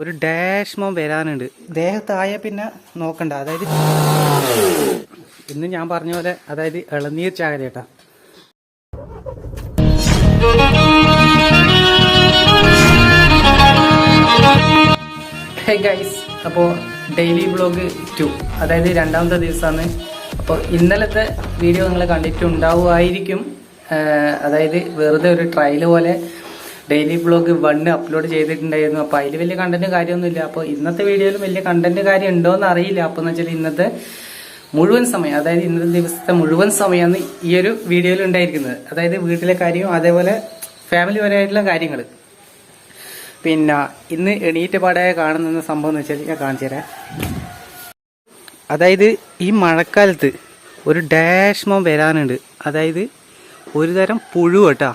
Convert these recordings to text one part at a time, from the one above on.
ഒരു dash mom വരാനുണ്ട്. ദേഹത്തായ പിന്നെ നോക്കണ്ട. അതായത് ഇന്ന് ഞാൻ പറഞ്ഞ പോലെ അതായത് ഇളനീർ ചാകരേട്ടാ. ഹേ ഗൈസ്, അപ്പോൾ ഡെയിലി വ്ളോഗ് 2 അതായത് രണ്ടാമത്തെ ദിവസമാണ്. അപ്പോൾ ഇന്നലത്തെ വീഡിയോ നിങ്ങൾ കണ്ടിട്ടുണ്ടാവുമായിരിക്കും. അതായത് വെറുതെ ഒരു ട്രയൽ പോലെ ഡെയിലി വ്ളോഗ് 1 അപ്ലോഡ് ചെയ്തിട്ടുണ്ടായിരുന്നു. അപ്പോൾ അതിൽ വലിയ കണ്ടന്റ് കാര്യമൊന്നുമില്ല. അപ്പോൾ ഇന്നത്തെ വീഡിയോയിലും വലിയ കണ്ടന്റ് കാര്യം ഉണ്ടോയെന്ന് അറിയില്ല. അപ്പോൾ എന്ന് വെച്ചാൽ ഇന്നത്തെ മുഴുവൻ സമയം, അതായത് ഇന്നത്തെ ദിവസത്തെ മുഴുവൻ സമയമാണ് ഈ ഒരു വീഡിയോയിൽ ഉണ്ടായിരിക്കുന്നത്. അതായത് വീട്ടിലെ കാര്യവും അതേപോലെ ഫാമിലി പരമായിട്ടുള്ള കാര്യങ്ങൾ. പിന്നെ ഇന്ന് എണീറ്റ പാടായ കാണുന്ന സംഭവം എന്ന് വെച്ചാൽ ഞാൻ കാണിച്ചു തരാം. അതായത് ഈ മഴക്കാലത്ത് ഒരു ഡാഷ് മോം വരാനുണ്ട്. അതായത് ഒരു തരം പുഴു കേട്ടാ,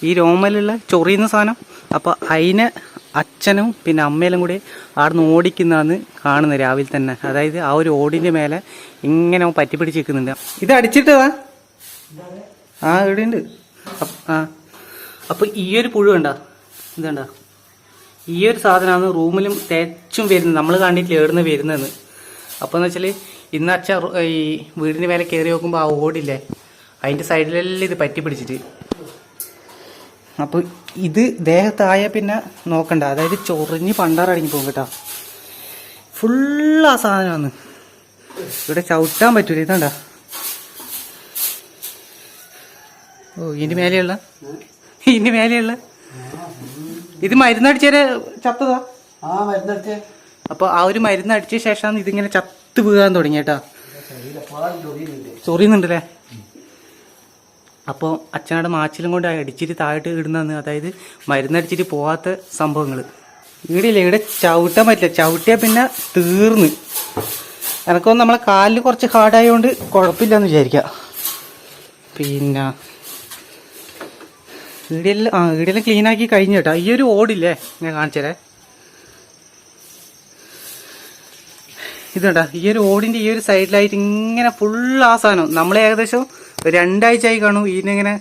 ഈ രോമലുള്ള ചൊറിയുന്ന സാധനം. അപ്പോൾ അതിനെ അച്ഛനും പിന്നെ അമ്മയെല്ലാം കൂടി ആടുന്ന് ഓടിക്കുന്നതാണ് കാണുന്നത് രാവിലെ തന്നെ. അതായത് ആ ഒരു ഓടിൻ്റെ മേലെ ഇങ്ങനെ പറ്റി പിടിച്ച് നിൽക്കുന്നുണ്ട്. ഇത് അടിച്ചിട്ടതാ ഇവിടെ ഉണ്ട്. അപ്പോൾ ഈ ഒരു പുഴു കണ്ടാ, ഇതണ്ട, ഈ ഒരു സാധനമാണ് റൂമിലും തേച്ചും വരുന്നത്. നമ്മൾ കണ്ടിട്ടില്ല എവിടുന്ന് വരുന്നതെന്ന്. അപ്പോൾ എന്ന് വെച്ചാൽ ഇന്ന് അച്ഛ ഈ വീടിൻ്റെ മേലെ കയറി നോക്കുമ്പോൾ ആ ഓടില്ലേ, അതിൻ്റെ സൈഡിലെല്ലാം ഇത് പറ്റി പിടിച്ചിട്ട്. അപ്പോൾ ഇത് ദേഹത്തായ പിന്നെ നോക്കണ്ട. അതായത് ചൊറിഞ്ഞ് പണ്ടാറടങ്ങി പോകും കേട്ടോ. ഫുള്ള് ആ സാധനമാണ്. ഇവിടെ ചവിട്ടാൻ പറ്റൂല. ഇതാണ്ടാ, ഓ ഇതിൻ്റെ മേലെയുള്ള ഇത് മരുന്നടിച്ചേരെ ചത്തതാ. അപ്പോൾ ആ ഒരു മരുന്നടിച്ച ശേഷമാണ് ഇതിങ്ങനെ ചത്ത് വീഴാൻ തുടങ്ങിയേട്ടാ. ചൊറിയുന്നുണ്ടല്ലേ. അപ്പോൾ അച്ഛനോട് മാച്ചിലും കൊണ്ട് അടിച്ചിട്ട് താഴോട്ട് ഇടുന്നതെന്ന്. അതായത് മരുന്നടിച്ചിട്ട് പോവാത്ത സംഭവങ്ങൾ ഈടില്ല. ഇവിടെ ചവിട്ടാൻ പറ്റില്ല. ചവിട്ടിയാൽ പിന്നെ തീർന്ന്. എനക്കൊന്ന് നമ്മളെ കാലിൽ കുറച്ച് ഹാർഡായതുകൊണ്ട് കുഴപ്പമില്ലെന്ന് വിചാരിക്കാം. പിന്നെ ഈടെല്ലാം ക്ലീനാക്കി കഴിഞ്ഞു കേട്ടോ. ഈ ഒരു ഓടില്ലേ ഞാൻ കാണിച്ചതേ, ഇതുണ്ടാ. ഈ ഒരു ഓടിൻ്റെ ഈ ഒരു സൈഡിലായിട്ട് ഇങ്ങനെ ഫുള്ള് ആ സാധനം. നമ്മൾ ഏകദേശം 2 ആഴ്ച ആയി കാണും ഇതിനെങ്ങനെ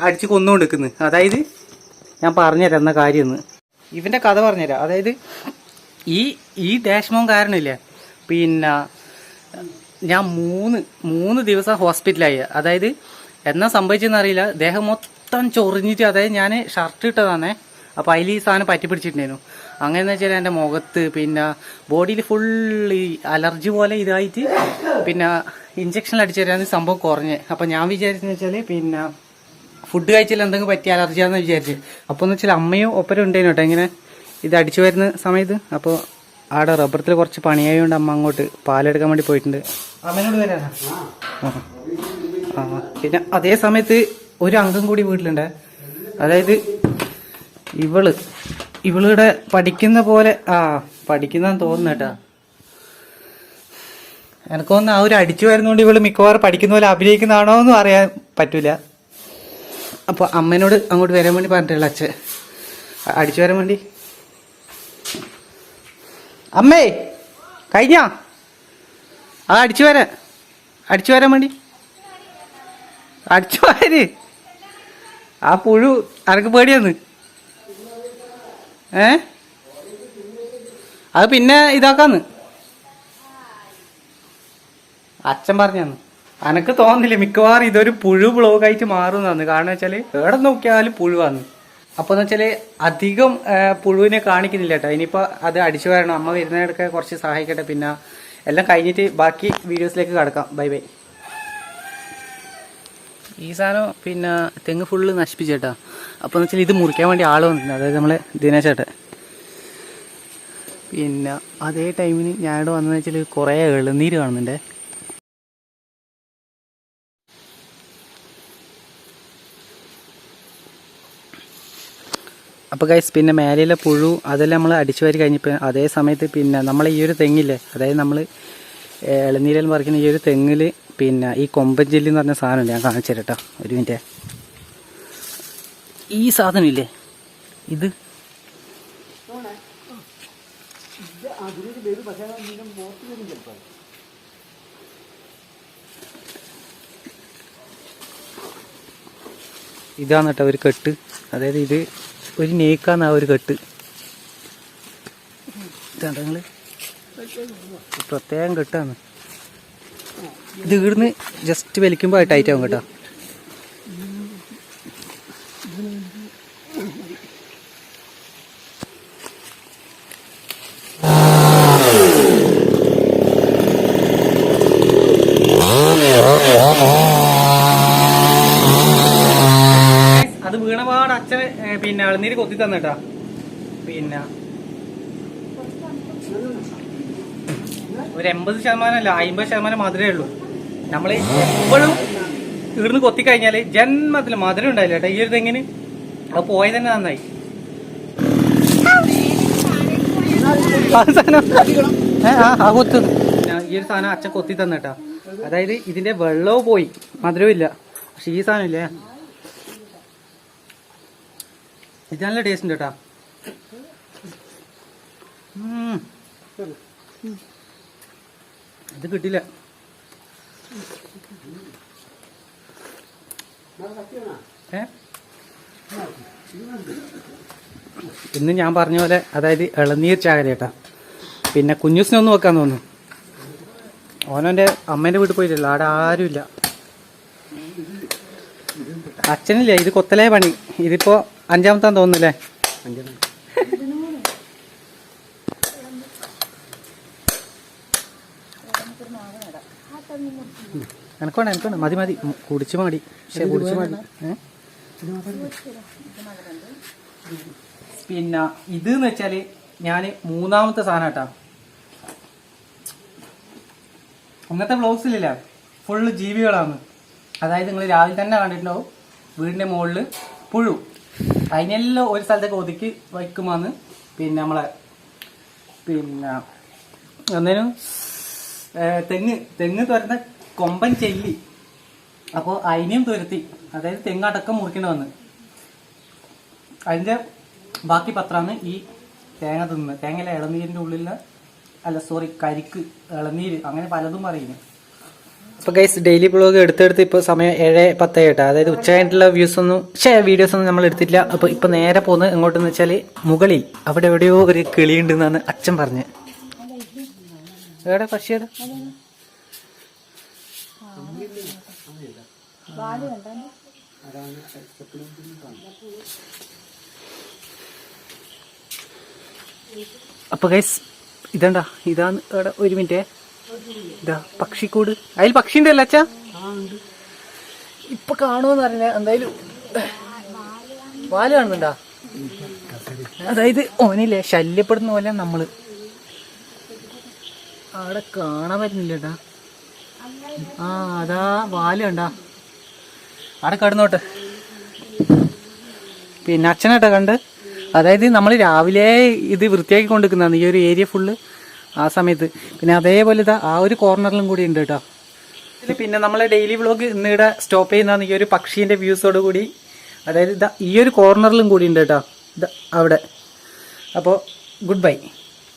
അടിച്ച് കൊന്നുകൊണ്ട് നിൽക്കുന്നത്. അതായത് ഞാൻ പറഞ്ഞുതരാം എന്ന കാര്യമെന്ന്. ഇവൻ്റെ കഥ പറഞ്ഞുതരാം. അതായത് ഈ ഡാഷ് മോം കാരണമില്ലേ, പിന്നെ ഞാൻ മൂന്ന് ദിവസം ഹോസ്പിറ്റലായി. അതായത് എന്നാ സംഭവിച്ചതെന്ന് അറിയില്ല. ദേഹം മൊത്തം ചൊറിഞ്ഞിട്ട്, അതായത് ഞാൻ ഷർട്ട് ഇട്ടതാണേ. അപ്പോൾ അതിൽ ഈ സാധനം പറ്റി പിടിച്ചിട്ടുണ്ടായിരുന്നു. അങ്ങനെയെന്ന് വെച്ചാൽ എൻ്റെ മുഖത്ത് പിന്നെ ബോഡിയിൽ ഫുൾ ഈ അലർജി പോലെ ഇതായിട്ട് പിന്നെ ഇഞ്ചക്ഷൻ അടിച്ചു തരാൻ സംഭവം കുറഞ്ഞ്. അപ്പോൾ ഞാൻ വിചാരിച്ചെന്ന് വെച്ചാൽ പിന്നെ ഫുഡ് കഴിച്ചാൽ എന്തെങ്കിലും പറ്റിയ അലർജിയാണെന്ന് വിചാരിച്ച്. അപ്പോൾ എന്ന് വെച്ചാൽ അമ്മയും ഒപ്പരം ഉണ്ടായിരുന്നു കേട്ടോ ഇങ്ങനെ ഇത് അടിച്ചു വരുന്ന സമയത്ത്. അപ്പോൾ ആടെ റബ്ബറത്തിൽ കുറച്ച് പണിയായതുകൊണ്ട് അമ്മ അങ്ങോട്ട് പാലെടുക്കാൻ വേണ്ടി പോയിട്ടുണ്ട്. അമ്മേനോട് വരാനാ. പിന്നെ അതേ സമയത്ത് ഒരു അംഗം കൂടി വീട്ടിലുണ്ട്. അതായത് ഇവളിവിടെ പഠിക്കുന്ന പോലെ പഠിക്കുന്നതെന്ന് തോന്നുന്നു കേട്ടാ. എനിക്കൊന്ന് ആ ഒരു അടിച്ചു വരുന്നതുകൊണ്ട് ഇവള് മിക്കവാറും പഠിക്കുന്ന പോലെ അഭിനയിക്കുന്നതാണോ എന്നും അറിയാൻ പറ്റൂല. അപ്പോൾ അമ്മേനോട് അങ്ങോട്ട് വരാൻ വേണ്ടി പറഞ്ഞിട്ടുള്ള അച്ഛൻ അടിച്ചു വരാൻ വേണ്ടി. അമ്മേ കഴിഞ്ഞാ അടിച്ചു വരാൻ വേണ്ടി അടിച്ചു വാര്. ആ പുഴു അനക്ക് പേടിയാന്ന്. അത് പിന്നെ ഇതാക്കാന്ന് അച്ഛൻ പറഞ്ഞാന്ന്. അനക്ക് തോന്നില്ല മിക്കവാറും ഇതൊരു പുഴു ബ്ലോഗായിട്ട് മാറുന്നതാണ്. കാരണം വെച്ചാൽ എവിടെ നോക്കിയാലും പുഴുവാന്ന്. അപ്പോൾ എന്ന് വെച്ചാൽ അധികം പുഴുവിനെ കാണിക്കുന്നില്ല കേട്ടോ. ഇനിയിപ്പോൾ അത് അടിച്ചു വരണം. അമ്മ വരുന്നതിനൊക്കെ കുറച്ച് സഹായിക്കട്ടെ. പിന്നെ എല്ലാം കഴിഞ്ഞിട്ട് ബാക്കി വീഡിയോസിലേക്ക് കടക്കാം. Bye bye. ഈ സാധനം പിന്നെ തെങ്ങ് ഫുള്ള് നശിപ്പിച്ചേട്ടാ. അപ്പോൾ എന്ന് വെച്ചാൽ ഇത് മുറിക്കാൻ വേണ്ടി ആൾ വന്നിട്ടുണ്ട്. അതായത് നമ്മളെ ദിനേശേട്ടൻ. പിന്നെ അതേ ടൈമിന് ഞാനിവിടെ വന്നതെന്ന് വെച്ചാൽ കുറേ ഇളനീര് കാണുന്നുണ്ടേ. അപ്പോൾ ഗൈസ് പിന്നെ മേലെയുള്ള പുഴു അതെല്ലാം നമ്മൾ അടിച്ചു വാരി കഴിഞ്ഞപ്പോൾ അതേ സമയത്ത് പിന്നെ നമ്മളെ ഈ ഒരു തെങ്ങില്ലേ, അതായത് നമ്മൾ ഇളനീരെല്ലാം പറിക്കുന്ന ഈ ഒരു തെങ്ങിൽ പിന്നെ ഈ കൊമ്പൻ ജെല്ലി എന്ന് പറഞ്ഞ സാധനമില്ല. ഞാൻ കാണിച്ചു തരാം കേട്ടോ, ഒരു മിനിറ്റ്. ഈ സാധനമില്ലേ ഇത്, ഇതാണ് കേട്ടോ ഒരു കെട്ട്. അതായത് ഇത് ഒരു നേക്കാന്ന് ആ ഒരു കെട്ട്. ഇതാണ്ട് നിങ്ങൾ പ്രത്യേകം കെട്ടാന്ന്. ഇത് ഇവിടുന്ന് ജസ്റ്റ് വലിക്കുമ്പോൾ ടൈറ്റ് ആവും കേട്ടോ. അത് വീണപാട് അച്ഛൻ പിന്നെ ഇളനീര് കൊത്തി തന്നിട്ടാ. പിന്നെ ഒരു 80% അല്ല 50% മധുരമേ ഉള്ളൂ. നമ്മൾ എപ്പോഴും ഇവിടുന്ന് കൊത്തിക്കഴിഞ്ഞാല് ജന്മത്തിൽ മധുരം ഉണ്ടായില്ല കേട്ടോ ഈ ഒരു തെങ്ങിന്. അത് പോയത് തന്നെ നന്നായി. കൊത്തു ഈ ഒരു സാധനം അച്ഛൻ കൊത്തി തന്നിട്ടാ. അതായത് ഇതിന്റെ വെള്ളവും പോയി, മധുരവും ഇല്ല. പക്ഷെ ഈ സാധനം ഇല്ലേ, ഇത് നല്ല ടേസ്റ്റ് ഉണ്ട് കേട്ടാ. ഇത് കിട്ടില്ല. ഇന്ന് ഞാൻ പറഞ്ഞ പോലെ അതായത് ഇളനീർ ചാകര കേട്ടാ. പിന്നെ കുഞ്ഞൂസിനൊന്നും വെക്കാൻ തോന്നുന്നു. ഓനോന്റെ അമ്മേന്റെ വീട്ടിൽ പോയിട്ടില്ല, അവിടെ ആരുമില്ല. അച്ഛനില്ലേ, ഇത് കൊത്തലേ പണി. ഇതിപ്പോ 5ാമത്താന്ന് തോന്നുന്നില്ലേ? എനക്കോണ്ട മതി മതി കുടിച്ചു മതി. കുടിച്ചു മതി. പിന്നെ ഇത് എന്ന് വെച്ചാല് ഞാന് 3ാമത്തെ സാധനം കേട്ടാ. ഇന്നത്തെ വ്ലോഗ്സിലില്ല ഫുള്ള് ജീവികളാണ്. അതായത് നിങ്ങൾ രാവിലെ തന്നെ കണ്ടിട്ടുണ്ടാവും വീടിന്റെ മുകളില് പുഴു. അതിനെല്ലാം ഒരു സ്ഥലത്തേക്ക് ഒതുക്കി വയ്ക്കുമാന്ന്. പിന്നെ നമ്മളെ പിന്നെ ഒന്നേനും തെങ്ങ് തുരന്ന കൊമ്പൻ ചെല്ലി. അപ്പോൾ അതിനെയും തുരത്തി, അതായത് തെങ്ങടക്കം മുറിക്കേണ്ടി വന്ന്. അതിന്റെ ബാക്കി പത്രമാണ് ഈ തേങ്ങ തിന്നുന്നത്. തേങ്ങയിലെ ഇളനീരിന്റെ ഉള്ളിലുള്ള കരിക്ക്, ഇളനീര്, അങ്ങനെ പലതും പറയുന്നു. അപ്പൊ ഗൈസ് ഡെയിലി ബ്ലോഗ് എടുത്തെടുത്ത് ഇപ്പൊ സമയം 7:10 കേട്ടോ. അതായത് ഉച്ച കഴിഞ്ഞിട്ടുള്ള വീഡിയോസ് ഒന്നും നമ്മൾ എടുത്തില്ല. അപ്പൊ ഇപ്പൊ നേരെ പോകുന്നത് എങ്ങോട്ടെന്ന് വെച്ചാല് മുകളിൽ അവിടെ എവിടെയോ ഒരു കിളി ഉണ്ടെന്നാണ് അച്ഛൻ പറഞ്ഞ്. എവിടെ പക്ഷിയുടെ അപ്പൊ ഗൈസ് ഇതാ ഇതാണ് ഇവിടെ. ഒരു മിനിറ്റ്, ഇതാ പക്ഷിക്കൂട്. അതിൽ പക്ഷി ഉണ്ടല്ലോ അച്ഛാ. ഇപ്പൊ കാണുമെന്ന് അറിയില്ല. എന്തായാലും വാല് കാണുന്നുണ്ടാ. അതായത് ഓനില്ലേ ശല്യപ്പെടുന്ന പോലെ നമ്മള് അവിടെ കാണാൻ പറ്റുന്നില്ലട്ടാ. അതാ വാല് കണ്ടാ, അവിടെ കിടന്നോട്ടെ. പിന്നെ അച്ഛനാട്ടാ കണ്ട്. അതായത് നമ്മൾ രാവിലെ ഇത് വൃത്തിയാക്കി കൊണ്ടിരിക്കുന്നതാണ് ഈ ഒരു ഏരിയ ഫുള്ള് ആ സമയത്ത്. പിന്നെ അതേപോലെ ഇതാ ആ ഒരു കോർണറിലും കൂടി ഉണ്ട് കേട്ടോ. പിന്നെ നമ്മളെ ഡെയിലി വ്ളോഗ് ഇന്നിവിടെ സ്റ്റോപ്പ് ചെയ്യുന്നതാണ് ഈ ഒരു പക്ഷീന്റെ വ്യൂസോട് കൂടി. അതായത് ഇതാ ഈ ഒരു കോർണറിലും കൂടി ഉണ്ട് കേട്ടോ, ഇതാ അവിടെ. അപ്പോൾ ഗുഡ് ബൈ.